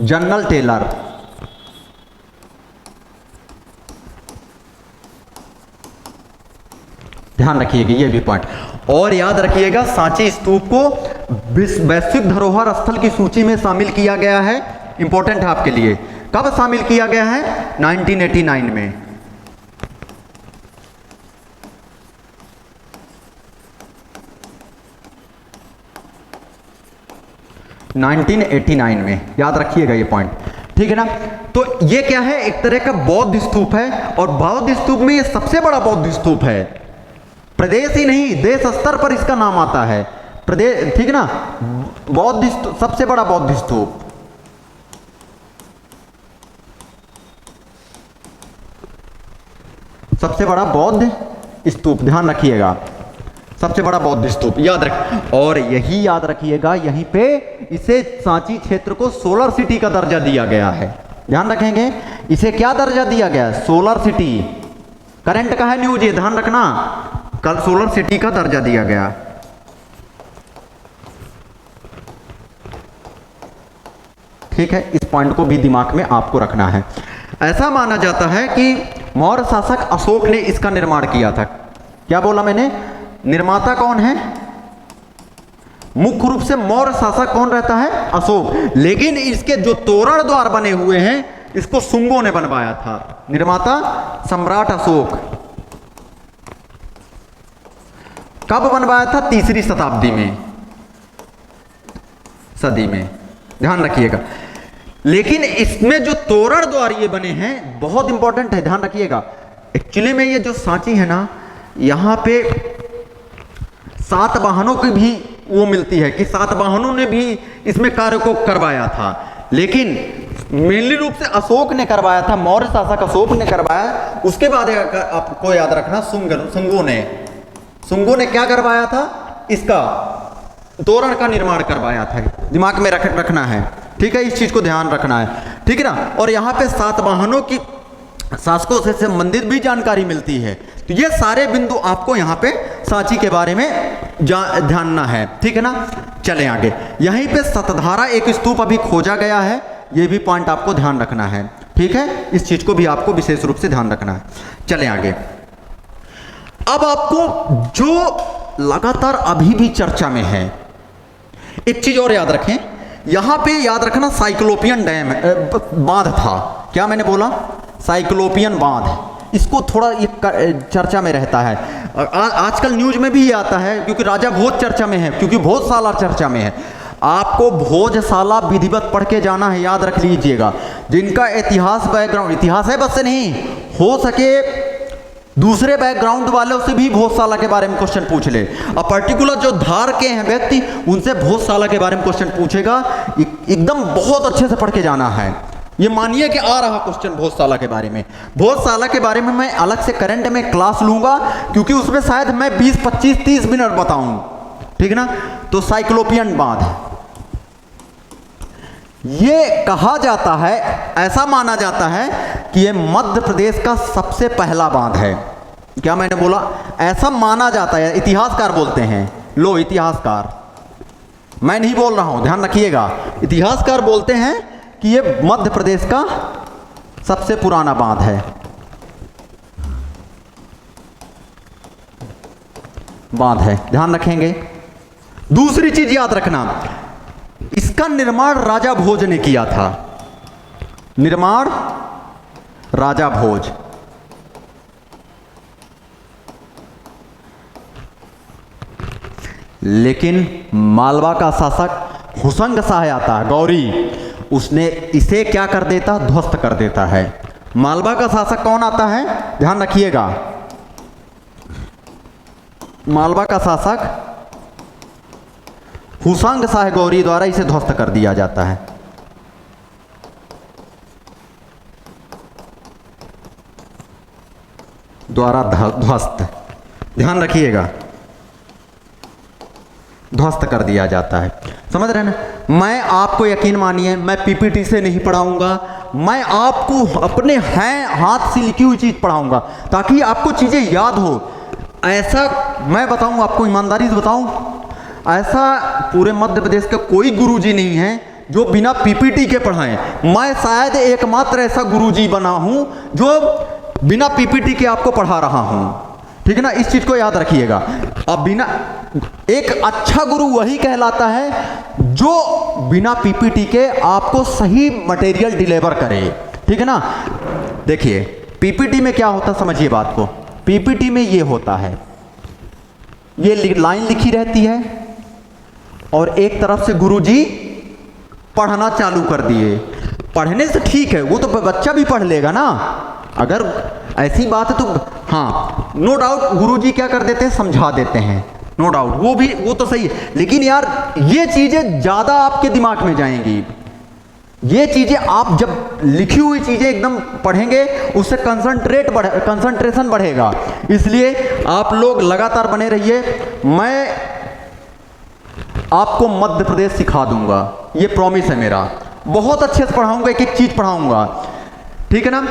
जनरल टेलर। ध्यान रखिएगा ये भी पॉइंट। और याद रखिएगा सांची स्तूप को वैश्विक धरोहर स्थल की सूची में शामिल किया गया है। इंपॉर्टेंट है आपके लिए। कब शामिल किया गया है? 1989 में। याद रखिएगा ये पॉइंट, ठीक है ना। तो ये क्या है? एक तरह का बौद्ध स्तूप है, और बौद्ध स्तूप में ये सबसे बड़ा बौद्ध स्तूप है। प्रदेश ही नहीं, देश स्तर पर इसका नाम आता है। प्रदेश, ठीक ना। बौद्ध सबसे बड़ा बौद्ध स्तूप। सबसे बड़ा बौद्ध स्तूप, ध्यान रखिएगा, सबसे बड़ा बौद्ध स्तूप याद रख। और यही याद रखिएगा, यहीं पे इसे सांची क्षेत्र को सोलर सिटी का दर्जा दिया गया है। ध्यान रखेंगे, इसे क्या दर्जा दिया गया? Solar city. करंट का है न्यूज, ये ध्यान रखना, कल सोलर सिटी का दर्जा दिया गया। ठीक है, इस पॉइंट को भी दिमाग में आपको रखना है। ऐसा माना जाता है कि मौर्य शासक अशोक ने इसका निर्माण किया था। क्या बोला मैंने? निर्माता कौन है? मुख्य रूप से मौर्य शासक कौन रहता है? अशोक। लेकिन इसके जो तोरण द्वार बने हुए हैं इसको शुंगों ने बनवाया था। निर्माता सम्राट अशोक। कब बनवाया था? तीसरी शताब्दी में, सदी में, ध्यान रखिएगा। लेकिन इसमें जो तोरण द्वार ये बने हैं बहुत इंपॉर्टेंट है, ध्यान रखिएगा। एक्चुअली में ये जो सांची है ना, यहां पे सातवाहनों की भी वो मिलती है कि सातवाहनों ने भी इसमें कार्य को करवाया था, लेकिन मेनली रूप से अशोक ने करवाया था, मौर्य शासक अशोक ने करवाया। उसके बाद आपको याद रखना शुंगों ने क्या करवाया था? इसका तोरण का निर्माण करवाया था। दिमाग में रखना है, ठीक है, इस चीज को ध्यान रखना है, ठीक है ना। और यहाँ पे सातवाहनों की शासकों से संबंधित भी जानकारी मिलती है। तो ये सारे बिंदु आपको यहाँ पे सांची के बारे में ध्यानना है, ठीक है ना। चले आगे। यहीं पे सतधारा एक स्तूप अभी खोजा गया है, ये भी पॉइंट आपको ध्यान रखना है, ठीक है। इस चीज को भी आपको विशेष रूप से ध्यान रखना है। चले आगे। अब आपको जो लगातार अभी भी चर्चा में है, एक चीज और याद रखें, यहां पे याद रखना साइक्लोपियन डैम बांध था। क्या मैंने बोला? साइक्लोपियन बांध। इसको थोड़ा ये चर्चा में रहता है। आजकल न्यूज में भी ये आता है क्योंकि राजा भोज चर्चा में है, क्योंकि भोजशाला चर्चा में है। आपको भोजशाला विधिवत पढ़ के जाना है, याद रख लीजिएगा। जिनका इतिहास बैकग्राउंड, इतिहास है बस से नहीं, हो सके दूसरे बैकग्राउंड वालों से भी भोजशाला के बारे में क्वेश्चन पूछ ले। और पर्टिकुलर जो धार के हैं व्यक्ति, उनसे भोजशाला के बारे में क्वेश्चन पूछेगा। एकदम बहुत अच्छे से पढ़ के जाना है। ये मानिए कि आ रहा क्वेश्चन भोजशाला के बारे में। भोजशाला के बारे में मैं अलग से करंट में क्लास लूंगा, क्योंकि उसमें शायद मैं 20, 25, 30 मिनट बताऊं, ठीक ना। तो साइक्लोपियन बांध, ये कहा जाता है, ऐसा माना जाता है कि ये मध्य प्रदेश का सबसे पहला बांध है। क्या मैंने बोला? ऐसा माना जाता है, इतिहासकार बोलते हैं। लो, इतिहासकार, मैं नहीं बोल रहा हूं, ध्यान रखिएगा। इतिहासकार बोलते हैं कि ये मध्य प्रदेश का सबसे पुराना बांध है। बांध है, ध्यान रखेंगे। दूसरी चीज याद रखना, इसका निर्माण राजा भोज ने किया था। निर्माण राजा भोज। लेकिन मालवा का शासक हुसंग शाह आता है, गौरी, उसने इसे क्या कर देता? ध्वस्त कर देता है। मालवा का शासक कौन आता है? ध्यान रखिएगा, मालवा का शासक हुसंग शाह गौरी द्वारा इसे ध्वस्त कर दिया जाता है। द्वारा ध्वस्त, ध्यान रखिएगा, ध्वस्त कर दिया जाता है। समझ रहे ना? मैं आपको यकीन मानिए, मैं पीपीटी से नहीं पढ़ाऊंगा, मैं आपको अपने हाथ से लिखी हुई चीज पढ़ाऊंगा ताकि आपको चीजें याद हो। ऐसा मैं बताऊं, आपको ईमानदारी से बताऊं, ऐसा पूरे मध्य प्रदेश का कोई गुरुजी नहीं है जो बिना पीपीटी के पढ़ाएं। मैं शायद एकमात्र ऐसा गुरुजी बना हूं जो बिना पीपीटी के आपको पढ़ा रहा हूं, ठीक है ना। इस चीज को याद रखिएगा। अब बिना, एक अच्छा गुरु वही कहलाता है जो बिना पीपीटी के आपको सही मटेरियल डिलीवर करे, ठीक है ना। देखिए पीपीटी में क्या होता, समझिए बात को। पीपीटी में ये होता है, ये लाइन लिखी रहती है और एक तरफ से गुरुजी पढ़ना चालू कर दिए। पढ़ने से ठीक है, वो तो बच्चा भी पढ़ लेगा ना, अगर ऐसी बात है तो हाँ, नो डाउट गुरुजी क्या कर देते हैं, समझा देते हैं, नो डाउट, वो तो सही है। लेकिन यार ये चीजें ज्यादा आपके दिमाग में जाएंगी। ये चीजें आप जब लिखी हुई चीजें एकदम पढ़ेंगे उससे कंसंट्रेशन बढ़ेगा। इसलिए आप लोग लगातार बने रहिए। मैं आपको मध्य प्रदेश सिखा दूंगा, ये प्रॉमिस है मेरा। बहुत अच्छे से पढ़ाऊंगा, एक एक चीज पढ़ाऊंगा, ठीक है ना।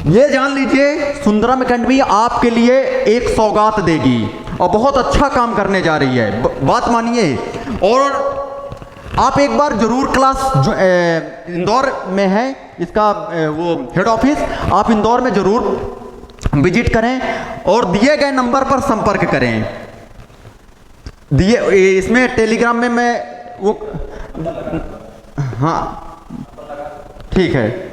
ये जान लीजिए सुंदरम एकेडमी आपके लिए एक सौगात देगी और बहुत अच्छा काम करने जा रही है, बात मानिए। और आप एक बार जरूर क्लास जो इंदौर में है इसका वो हेड ऑफिस, आप इंदौर में जरूर विजिट करें और दिए गए नंबर पर संपर्क करें। दिए इसमें टेलीग्राम में मैं वो, हाँ ठीक है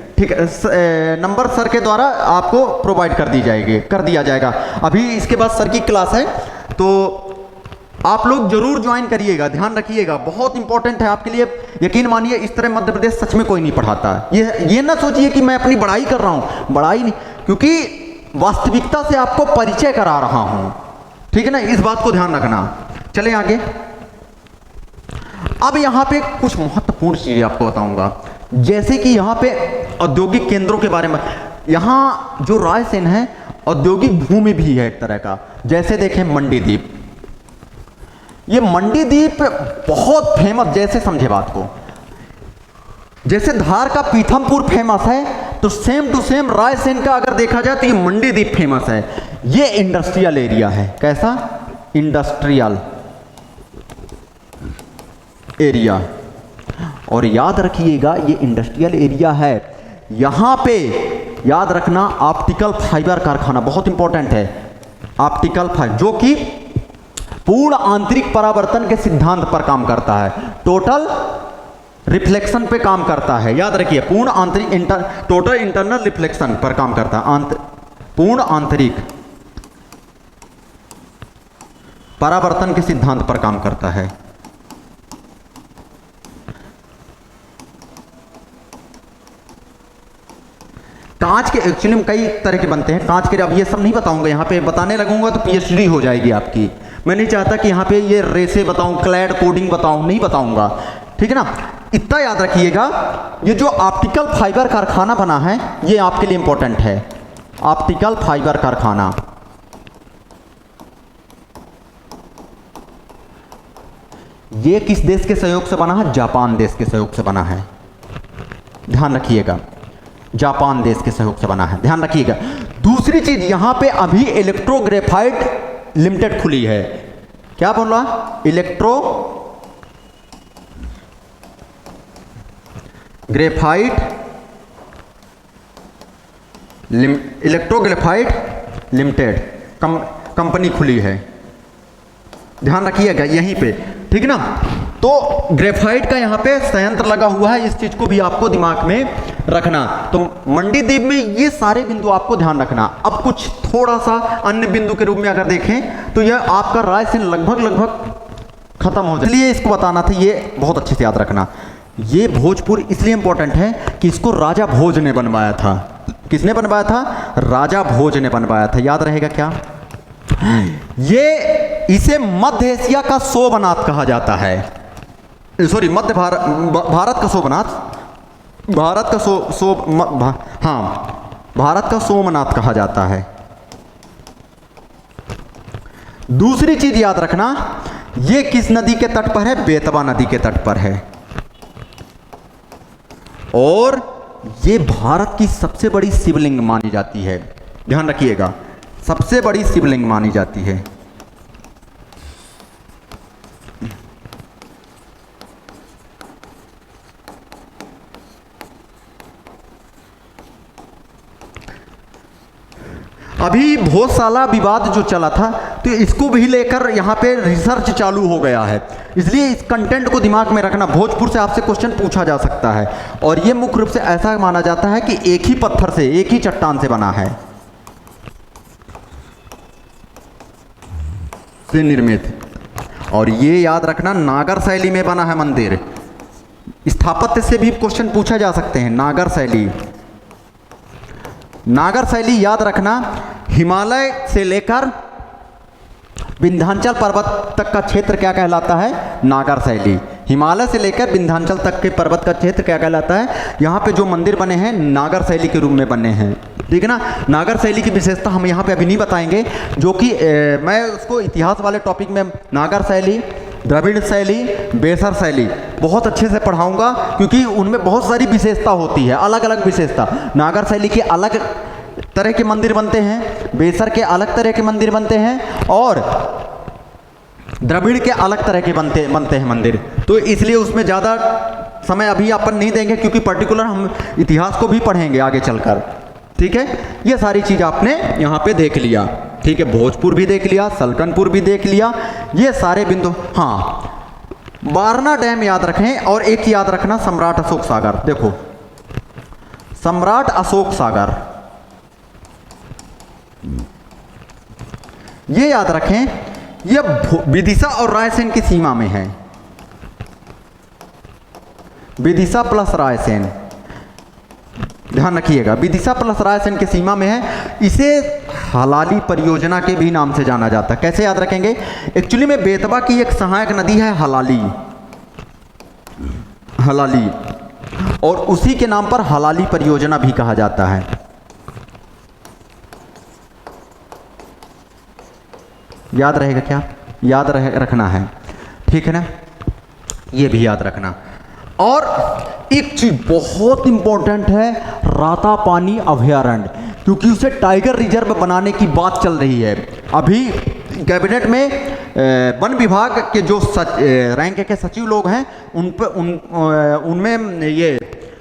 नंबर सर के द्वारा आपको प्रोवाइड कर दिया जाएगा। अभी इसके बाद सर की क्लास है तो आप लोग जरूर ज्वाइन करिएगा, ध्यान रखिएगा, बहुत इंपॉर्टेंट है आपके लिए। यकीन मानिए इस तरह मध्य प्रदेश सच में कोई नहीं पढ़ाता। ये ना सोचिए कि मैं अपनी बड़ाई कर रहा हूँ, बड़ाई नहीं, क्योंकि वास्तविकता से आपको परिचय करा रहा हूँ, ठीक है ना, इस बात को ध्यान रखना। चलें आगे। अब यहाँ पे कुछ महत्वपूर्ण चीजें आपको बताऊंगा, जैसे कि यहाँ पे औद्योगिक केंद्रों के बारे में। यहाँ जो रायसेन है औद्योगिक भूमि भी है एक तरह का। जैसे देखें मंडीदीप, ये मंडीदीप बहुत फेमस, जैसे समझे बात को, जैसे धार का पीथमपुर फेमस है तो सेम टू सेम रायसेन का अगर देखा जाए तो ये मंडीदीप फेमस है। ये इंडस्ट्रियल एरिया है। कैसा? Industrial area. और याद रखिएगा ये इंडस्ट्रियल एरिया है। यहां पे याद रखना ऑप्टिकल फाइबर कारखाना बहुत इंपॉर्टेंट है। ऑप्टिकल फाइबर जो कि पूर्ण आंतरिक परावर्तन के सिद्धांत पर काम करता है, टोटल रिफ्लेक्शन पे काम करता है। याद रखिए पूर्ण आंतरिक टोटल इंटरनल रिफ्लेक्शन पर काम करता है, पूर्ण आंतरिक परावर्तन के सिद्धांत पर काम करता है। कांच के एक्चुअली में कई तरह के बनते हैं कांच के। अब ये सब नहीं बताऊंगा, यहाँ पे बताने लगूंगा तो पीएचडी हो जाएगी आपकी। मैं नहीं चाहता कि यहाँ पे ये रेसे बताऊं, क्लैड कोडिंग बताऊं, नहीं बताऊंगा, ठीक है ना। इतना याद रखिएगा, ये जो ऑप्टिकल फाइबर कारखाना बना है ये आपके लिए इंपॉर्टेंट है। ऑप्टिकल फाइबर कारखाना ये किस देश के सहयोग से बना है? जापान देश के सहयोग से बना है, ध्यान रखिएगा। जापान देश के सहयोग से बना है, ध्यान रखिएगा। दूसरी चीज, यहां पे अभी इलेक्ट्रो ग्रेफाइट लिमिटेड खुली है। क्या बोल रहा? इलेक्ट्रो ग्रेफाइट लिमिटेड कंपनी खुली है, ध्यान रखिएगा यहीं पे, ठीक ना। तो ग्रेफाइट का यहाँ पे संयंत्र लगा हुआ है, इस चीज को भी आपको दिमाग में रखना। तो मंडीदीप में ये सारे बिंदु आपको ध्यान रखना। अब कुछ थोड़ा सा अन्य बिंदु के रूप में अगर देखें तो यह आपका रायसेन लगभग खत्म हो जाए, इसलिए इसको बताना था, ये बहुत अच्छे से याद रखना। ये भोजपुर इसलिए इंपॉर्टेंट है कि इसको राजा भोज ने बनवाया था। किसने बनवाया था? राजा भोज ने बनवाया था, याद रहेगा क्या? ये इसे मध्य एशिया का सोमनाथ कहा जाता है, सॉरी मध्य भारत का सोमनाथ, भारत का सोमनाथ कहा जाता है। दूसरी चीज याद रखना, ये किस नदी के तट पर है? बेतवा नदी के तट पर है। और ये भारत की सबसे बड़ी शिवलिंग मानी जाती है, ध्यान रखिएगा, सबसे बड़ी शिवलिंग मानी जाती है। अभी भोजशाला विवाद जो चला था तो इसको भी लेकर यहाँ पे रिसर्च चालू हो गया है, इसलिए इस कंटेंट को दिमाग में रखना। भोजपुर से आपसे क्वेश्चन पूछा जा सकता है और ये मुख्य रूप से ऐसा माना जाता है कि एक ही पत्थर से, एक ही चट्टान से बना है, से निर्मित। और ये याद रखना नागर शैली में बना है मंदिर। स्थापत्य से भी क्वेश्चन पूछा जा सकते हैं। नागर शैली, नागर शैली याद रखना, हिमालय से लेकर विंध्याचल पर्वत तक का क्षेत्र क्या कहलाता है? नागर शैली। हिमालय से लेकर विंध्याचल तक के पर्वत का क्षेत्र क्या कहलाता है? यहाँ पे जो मंदिर बने हैं नागर शैली के रूप में बने हैं, ठीक है ना। नागर शैली की विशेषता हम यहाँ पे अभी नहीं बताएंगे, जो कि मैं उसको इतिहास वाले टॉपिक में नागर शैली, द्रविड़ शैली, बेसर शैली बहुत अच्छे से पढ़ाऊंगा, क्योंकि उनमें बहुत सारी विशेषता होती है, अलग अलग विशेषता। नागर शैली की अलग तरह के मंदिर बनते हैं, बेसर के अलग तरह के मंदिर बनते हैं, और द्रविड़ के अलग तरह के बनते हैं मंदिर। तो इसलिए उसमें ज़्यादा समय अभी अपन नहीं देंगे, क्योंकि पर्टिकुलर हम इतिहास को भी पढ़ेंगे आगे चलकर। ठीक है, ये सारी चीज़ आपने यहाँ पे देख लिया। ठीक है, भोजपुर भी देख लिया, सल्कनपुर भी देख लिया, ये सारे बिंदु। हाँ, वारणा डैम याद रखें, और एक याद रखना सम्राट अशोक सागर। देखो, सम्राट अशोक सागर ये याद रखें, ये विदिशा और रायसेन की सीमा में है। विदिशा प्लस रायसेन, ध्यान रखिएगा, विदिशा प्लस रायसेन की सीमा में है। इसे हलाली परियोजना के भी नाम से जाना जाता है। कैसे याद रखेंगे? एक्चुअली में बेतवा की एक सहायक नदी है हलाली, हलाली, और उसी के नाम पर हलाली परियोजना भी कहा जाता है। याद रहेगा क्या? याद रखना है, ठीक है ना, ये भी याद रखना। और एक चीज बहुत इंपॉर्टेंट है, रातापानी अभयारण्य, क्योंकि उसे टाइगर रिजर्व बनाने की बात चल रही है। अभी कैबिनेट में वन विभाग के जो रैंक के सचिव लोग हैं, उनमें ये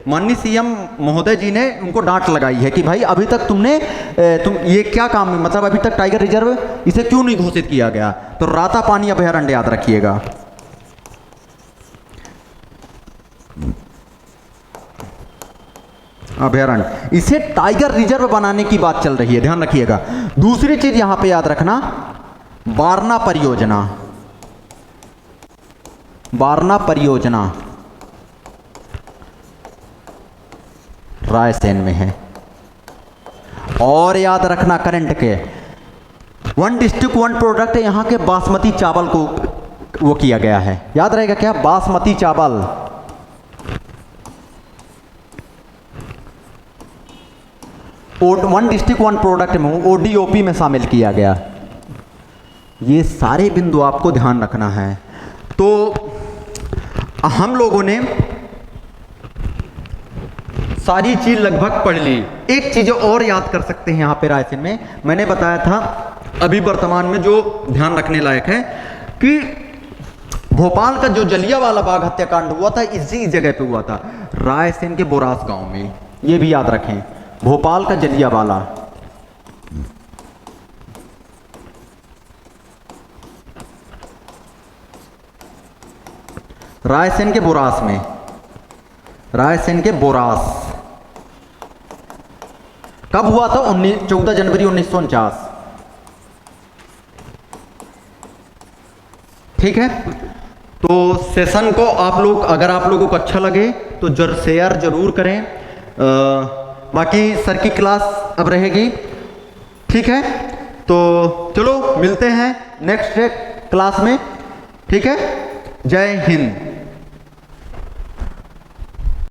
माननीय सीएम महोदय जी ने उनको डांट लगाई है कि भाई अभी तक तुम ये क्या काम है, मतलब अभी तक टाइगर रिजर्व इसे क्यों नहीं घोषित किया गया। तो रातापानी अभयारण्य याद रखिएगा। अभयारण्य, इसे टाइगर रिजर्व बनाने की बात चल रही है, ध्यान रखिएगा। दूसरी चीज यहां पे याद रखना, वारणा परियोजना, वारणा परियोजना रायसेन में है। और याद रखना करंट के, वन डिस्ट्रिक्ट वन प्रोडक्ट, यहां के बासमती चावल को वो किया गया है। याद रहेगा क्या? बासमती चावल। वन डिस्ट्रिक्ट वन प्रोडक्ट में ओडीओपी में शामिल किया गया। ये सारे बिंदु आपको ध्यान रखना है। तो हम लोगों ने सारी चीज लगभग पढ़ ली। एक चीज और याद कर सकते हैं यहाँ पे रायसेन में, मैंने बताया था अभी वर्तमान में जो ध्यान रखने लायक है कि भोपाल का जो जलियांवाला बाग हत्याकांड हुआ था, इसी जगह पे हुआ था, रायसेन के बोरास गांव में। ये भी याद रखें, भोपाल का जलियांवाला। रायसेन के बोरास में, रायसेन के बोरास कब हुआ था? 14 जनवरी 1949। ठीक है, तो सेशन को आप लोग, अगर आप लोगों को अच्छा लगे तो शेयर जरूर करें। बाकी सर की क्लास अब रहेगी, ठीक है। तो चलो मिलते हैं नेक्स्ट क्लास में, ठीक है। जय हिंद।